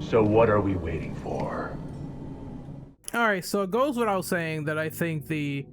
So what are we waiting for? Alright, so it goes without saying that I think the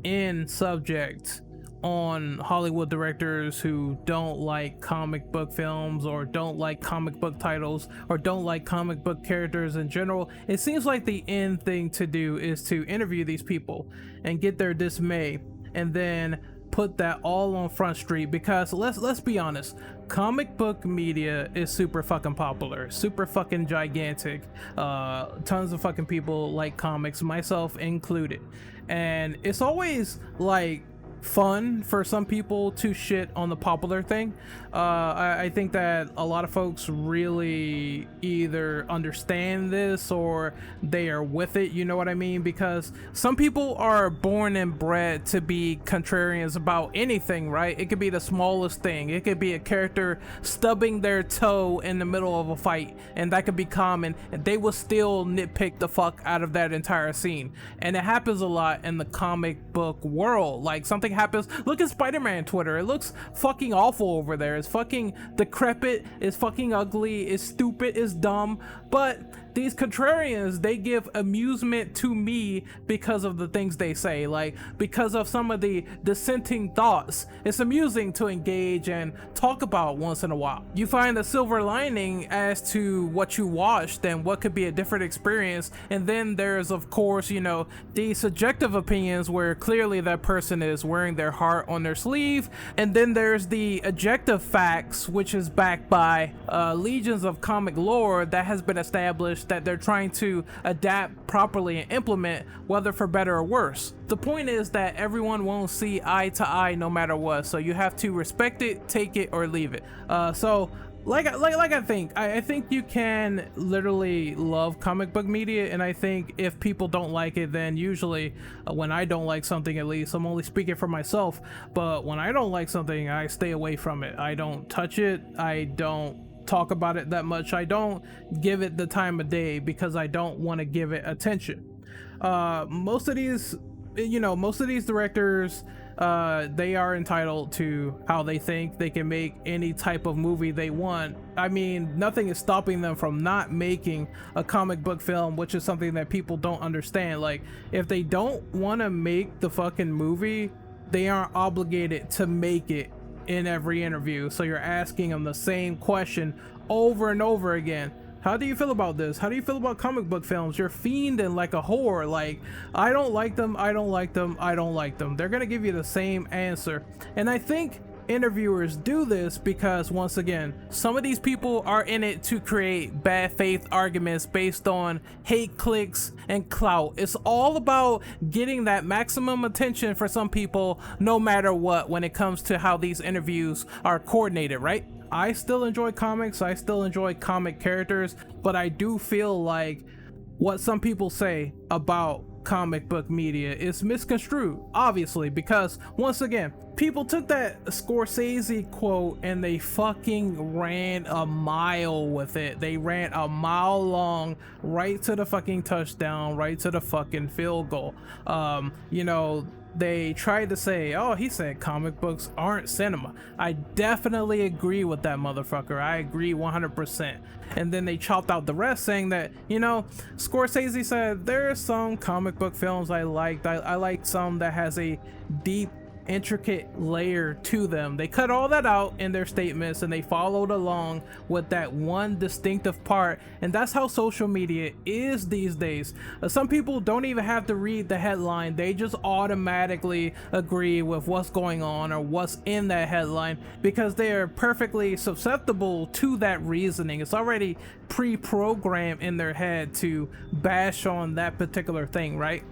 end subject on Hollywood directors who don't like comic book films or don't like comic book titles or don't like comic book characters in general, it seems like the end thing to do is to interview these people and get their dismay and then put that all on Front Street, because let's be honest, comic book media is super fucking popular, super fucking gigantic. Tons of fucking people like comics, myself included, and it's always like fun for some people to shit on the popular thing. I think that a lot of folks really either understand this or they are with it, you know what I mean? Because some people are born and bred to be contrarians about anything, right? It could be the smallest thing. It could be a character stubbing their toe in the middle of a fight, and that could be common, and they will still nitpick the fuck out of that entire scene. And it happens a lot in the comic book world. Like, something happens, look at Spider-Man Twitter, it looks fucking awful over there. It's fucking decrepit, it's fucking ugly, it's stupid, it's dumb, but these contrarians, they give amusement to me because of the things they say, like because of some of the dissenting thoughts. It's amusing to engage and talk about once in a while. You find a silver lining as to what you watched and what could be a different experience, and then there's, of course, you know, the subjective opinions where clearly that person is wearing their heart on their sleeve, and then there's the objective facts, which is backed by legions of comic lore that has been established that they're trying to adapt properly and implement, whether for better or worse. The point is that everyone won't see eye to eye no matter what, so you have to respect it, take it, or leave it. I think you can literally love comic book media, and I think if people don't like it, then usually when I don't like something, at least I'm only speaking for myself, but when I don't like something, I stay away from it. I don't touch it, I don't talk about it that much, I don't give it the time of day because I don't want to give it attention. Most of these directors, they are entitled to how they think. They can make any type of movie they want. I mean, nothing is stopping them from not making a comic book film, which is something that people don't understand. Like, if they don't want to make the fucking movie, they aren't obligated to make it in every interview. So you're asking them the same question over and over again. How do you feel about this? How do you feel about comic book films? You're fiending like a whore. Like, I don't like them, I don't like them, I don't like them. They're gonna give you the same answer. And I think interviewers do this because, once again, some of these people are in it to create bad faith arguments based on hate clicks and clout. It's all about getting that maximum attention for some people, no matter what, when it comes to how these interviews are coordinated, right? I still enjoy comics, I still enjoy comic characters, but I do feel like what some people say about comic book media is misconstrued, obviously, because, once again, people took that Scorsese quote and they fucking ran a mile with it. They ran a mile long, right to the fucking touchdown, right to the fucking field goal. They tried to say, oh, he said comic books aren't cinema. I definitely agree with that motherfucker. I agree 100%. And then they chopped out the rest, saying that, Scorsese said there are some comic book films I liked. I liked some that has a deep, intricate layer to them. They cut all that out in their statements and they followed along with that one distinctive part, and that's how social media is these days. Some people don't even have to read the headline, they just automatically agree with what's going on or what's in that headline because they are perfectly susceptible to that reasoning. It's already pre-programmed in their head to bash on that particular thing, right?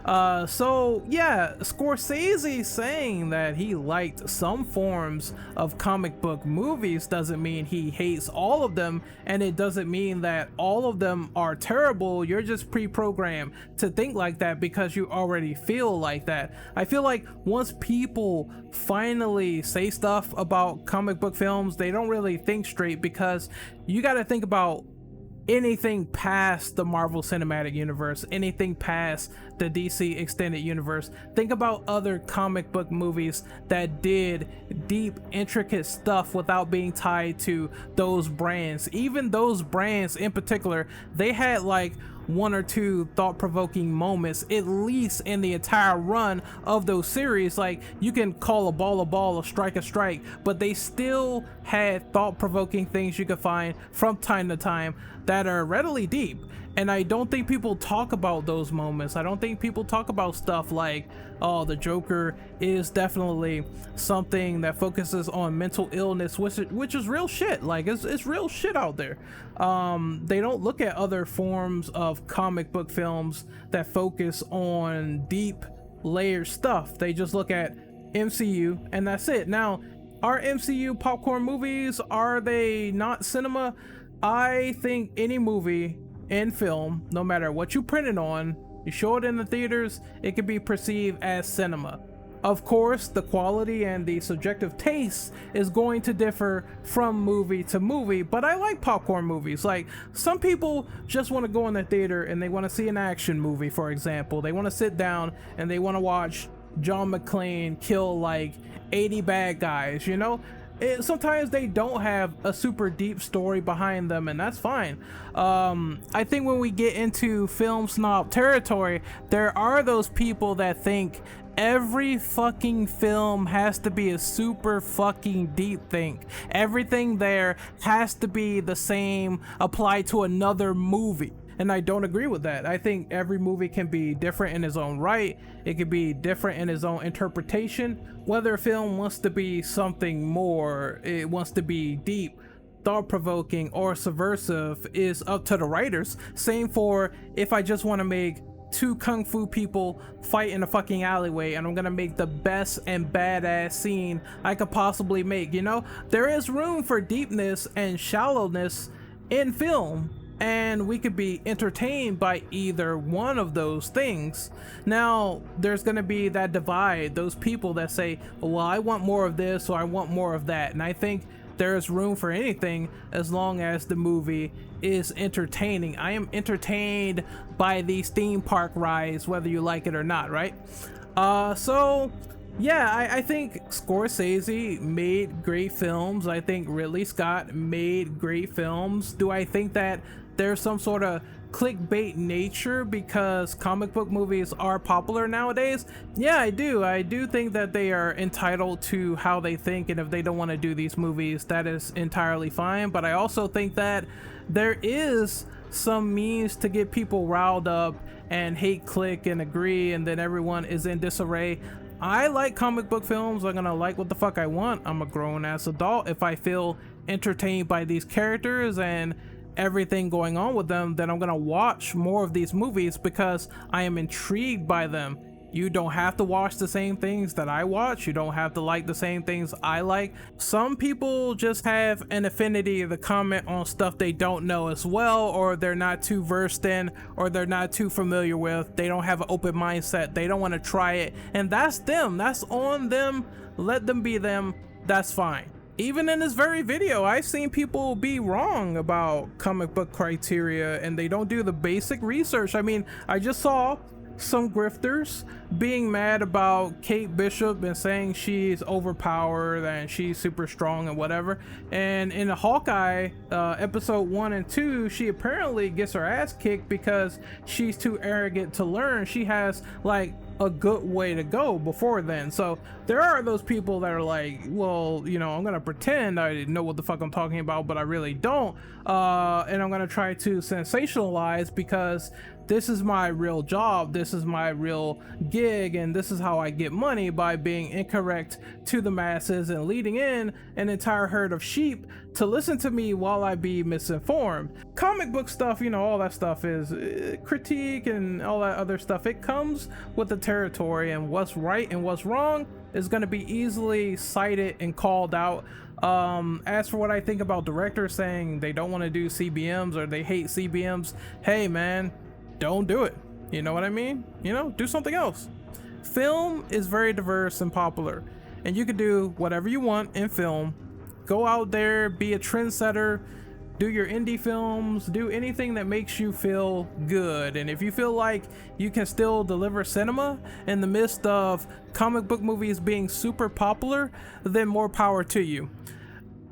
So yeah, Scorsese saying that he liked some forms of comic book movies doesn't mean he hates all of them, and it doesn't mean that all of them are terrible. You're just pre-programmed to think like that because you already feel like that. I feel like once people finally say stuff about comic book films, they don't really think straight, because you got to think about anything past the Marvel Cinematic Universe, anything past the DC Extended Universe. Think about other comic book movies that did deep, intricate stuff without being tied to those brands. Even those brands in particular, they had like one or two thought-provoking moments at least in the entire run of those series. Like, you can call a ball, a strike, but they still had thought-provoking things you could find from time to time that are readily deep. And I don't think people talk about those moments. I don't think people talk about stuff like, oh, the Joker is definitely something that focuses on mental illness, which is real shit. Like, it's real shit out there. They don't look at other forms of comic book films that focus on deep, layered stuff. They just look at MCU and that's it. Now, are MCU popcorn movies, are they not cinema? I think any movie in film, no matter what you print it on, you show it in the theaters, it can be perceived as cinema. Of course, the quality and the subjective taste is going to differ from movie to movie, but I like popcorn movies. Like, some people just want to go in the theater and they want to see an action movie, for example. They want to sit down and they want to watch John McClane kill like 80 bad guys, you know? Sometimes they don't have a super deep story behind them, and that's fine. I think when we get into film snob territory, there are those people that think every fucking film has to be a super fucking deep thing. Everything there has to be the same applied to another movie. And I don't agree with that. I think every movie can be different in its own right. It can be different in its own interpretation. Whether a film wants to be something more, it wants to be deep, thought-provoking, or subversive is up to the writers. Same for if I just want to make two kung fu people fight in a fucking alleyway and I'm gonna make the best and badass scene I could possibly make, you know? There is room for deepness and shallowness in film, and we could be entertained by either one of those things. Now, there's going to be that divide, those people that say, well, I want more of this or I want more of that. And I think there's room for anything as long as the movie is entertaining. I am entertained by these theme park rides, whether you like it or not, right? So yeah, I think Scorsese made great films. I think Ridley Scott made great films. Do I think that there's some sort of clickbait nature because comic book movies are popular nowadays? Yeah, I do. I do think that they are entitled to how they think, and if they don't want to do these movies, that is entirely fine. But I also think that there is some means to get people riled up and hate click and agree, and then everyone is in disarray. I like comic book films. I'm gonna like what the fuck I want. I'm a grown-ass adult. If I feel entertained by these characters and everything going on with them, then I'm gonna watch more of these movies because I am intrigued by them. You don't have to watch the same things that I watch. You don't have to like the same things I like. Some people just have an affinity to comment on stuff they don't know as well, or they're not too versed in, or they're not too familiar with. They don't have an open mindset. They don't want to try it, and that's them. That's on them. Let them be them. That's fine. Even in this very video, I've seen people be wrong about comic book criteria and they don't do the basic research. I mean, I just saw some grifters being mad about Kate Bishop and saying she's overpowered and she's super strong and whatever. And in the Hawkeye episode 1 and 2, she apparently gets her ass kicked because she's too arrogant to learn. She has like a good way to go before then. So there are those people that are like, well, you know, I'm gonna pretend I know what the fuck I'm talking about, but I really don't, and I'm gonna try to sensationalize because this is my real job, this is my real gig, and this is how I get money, by being incorrect to the masses and leading in an entire herd of sheep to listen to me while I be misinformed. Comic book stuff, you know, all that stuff is critique and all that other stuff. It comes with the territory, and what's right and what's wrong is going to be easily cited and called out. As for what I think about directors saying they don't want to do CBMs or they hate CBMs, hey man, don't do it. You know what I mean? You know, do something else. Film is very diverse and popular, and you can do whatever you want in film. Go out there, be a trendsetter, do your indie films, do anything that makes you feel good. And if you feel like you can still deliver cinema in the midst of comic book movies being super popular, then more power to you.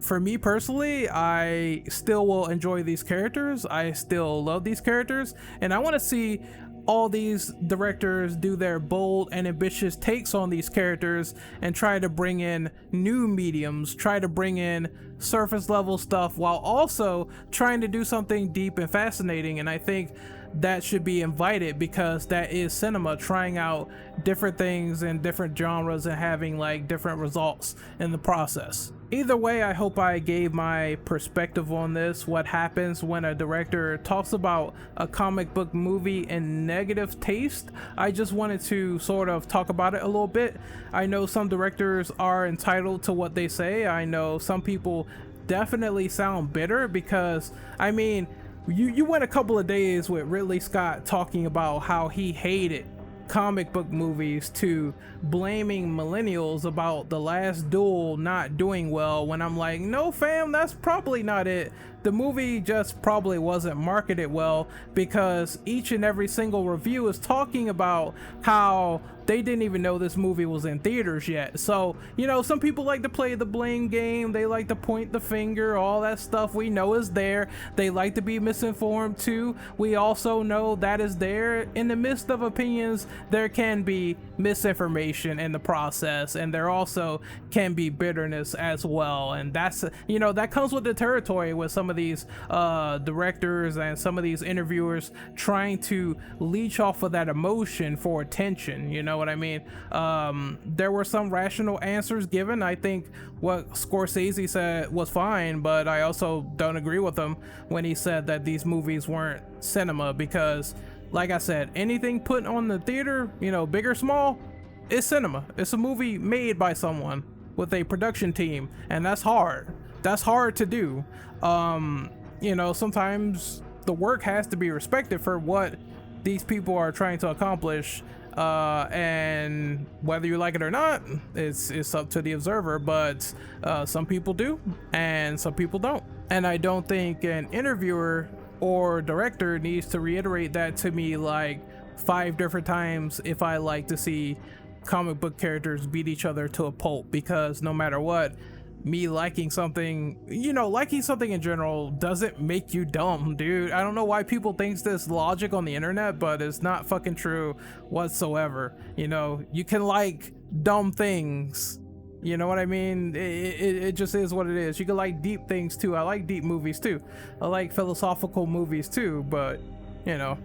For me personally, I still will enjoy these characters. I still love these characters, and I want to see all these directors do their bold and ambitious takes on these characters and try to bring in new mediums, try to bring in surface level stuff while also trying to do something deep and fascinating. And I think that should be invited, because that is cinema, trying out different things in different genres and having like different results in the process. Either way, I hope I gave my perspective on this, what happens when a director talks about a comic book movie in negative taste. I just wanted to sort of talk about it a little bit. I know some directors are entitled to what they say. I know some people definitely sound bitter, because I mean, you went a couple of days with Ridley Scott talking about how he hated comic book movies to blaming millennials about The Last Duel not doing well, when I'm like, no fam, that's probably not it. The movie just probably wasn't marketed well, because each and every single review is talking about how they didn't even know this movie was in theaters yet. So, you know, some people like to play the blame game, they like to point the finger, all that stuff we know is there. They like to be misinformed too. We also know that is there. In the midst of opinions, there can be misinformation in the process, and there also can be bitterness as well. And that's, you know, that comes with the territory with some of these directors and some of these interviewers trying to leech off of that emotion for attention. You know what I mean? There were some rational answers given. I think what Scorsese said was fine, but I also don't agree with him when he said that these movies weren't cinema, because like I said, anything put on the theater, you know, big or small, it's cinema. It's a movie made by someone with a production team, and that's hard. That's hard to do. You know, sometimes the work has to be respected for what these people are trying to accomplish, and whether you like it or not, it's up to the observer. But some people do and some people don't, and I don't think an interviewer or director needs to reiterate that to me like 5 different times if I like to see comic book characters beat each other to a pulp, because no matter what, me liking something, you know, liking something in general doesn't make you dumb, dude. I don't know why people think this logic on the internet, but it's not fucking true whatsoever. You know, you can like dumb things. You know what I mean? It just is what it is. You can like deep things too. I like deep movies too. I like philosophical movies too, but you know,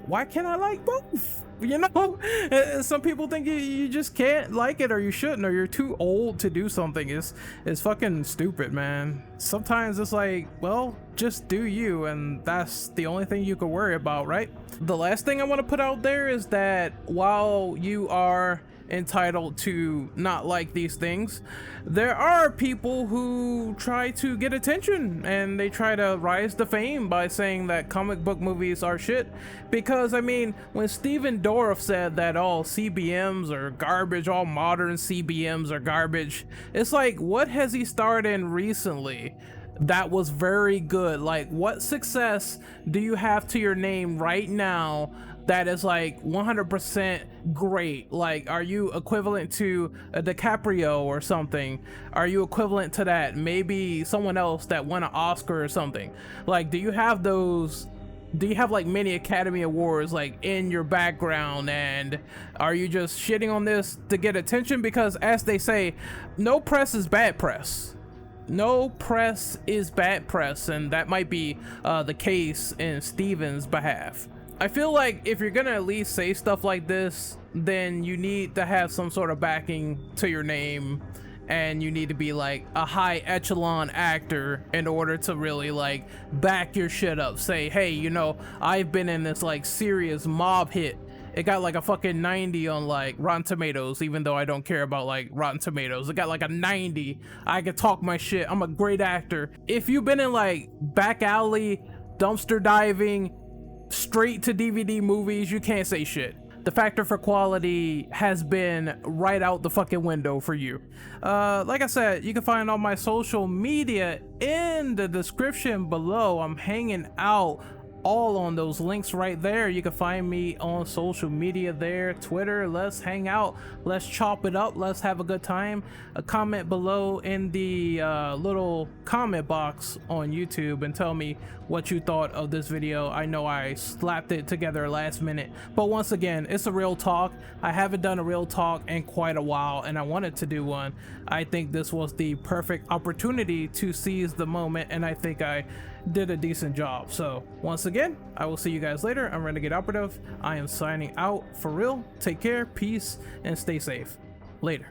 why can't I like both? You know, some people think you just can't like it, or you shouldn't, or you're too old to do something. It's fucking stupid, man. Sometimes it's like, well, just do you, and that's the only thing you can worry about, right? The last thing I want to put out there is that while you are entitled to not like these things, there are people who try to get attention, and they try to rise to fame by saying that comic book movies are shit. Because I mean, when Steven Dorff said that all CBMs are garbage, all modern CBMs are garbage, it's like, what has he starred in recently that was very good? Like, what success do you have to your name right now that is like 100% great? Like, are you equivalent to a DiCaprio or something? Are you equivalent to that? Maybe someone else that won an Oscar or something. Like, do you have those? Do you have like many Academy Awards like in your background, and are you just shitting on this to get attention? Because as they say, no press is bad press. No press is bad press, and that might be the case in Steven's behalf. I feel like if you're gonna at least say stuff like this, then you need to have some sort of backing to your name, and you need to be like a high echelon actor in order to really like back your shit up. Say, hey, you know, I've been in this like serious mob hit. It got like a fucking 90 on like Rotten Tomatoes, even though I don't care about like Rotten Tomatoes. It got like a 90. I can talk my shit. I'm a great actor. If you've been in like back alley, dumpster diving, straight to DVD movies, you can't say shit. the factor for quality has been right out the fucking window for you. Like I said, you can find all my social media in the description below. I'm hanging out all on those links right there. You can find me on social media there, Twitter. Let's hang out, let's chop it up, let's have a good time. A comment below in the little comment box on YouTube and tell me what you thought of this video. I know I slapped it together last minute, but once again, it's a real talk. I haven't done a real talk in quite a while and I wanted to do one. I think this was the perfect opportunity to seize the moment, and I think I did a decent job. So once again, I will see you guys later. I'm Renegade Operative. I am signing out for real. Take care, peace, and stay safe. Later.